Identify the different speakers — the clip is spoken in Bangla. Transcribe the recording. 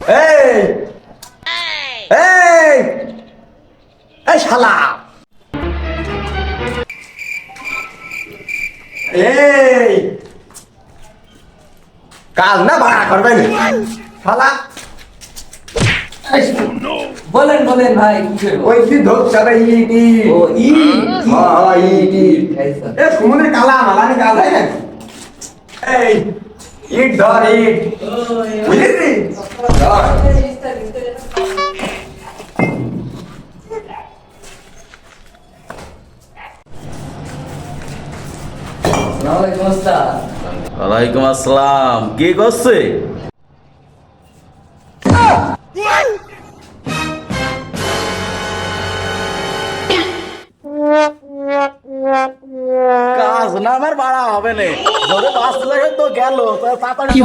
Speaker 1: এই এই এই শালা এই কাজ না ভাড়া করবে না শালা
Speaker 2: বলেন বলেন ভাই কি করবো?
Speaker 1: ওই কি ধরছে রে ইটি
Speaker 2: ও ই
Speaker 1: হ্যাঁ ইটি
Speaker 2: আচ্ছা।
Speaker 1: এ সমুদ্রে কালা মালানি কাল হয় না এই ইট ধর ইট বুঝলি ধর
Speaker 2: ওয়ালাইকুম আসসালাম।
Speaker 3: ওয়ালাইকুম আসসালাম। কি করছে? কাজ না আমার বাড়া হবে না, যদি বাঁচতে লাগে তো গেল তাড়াতাড়ি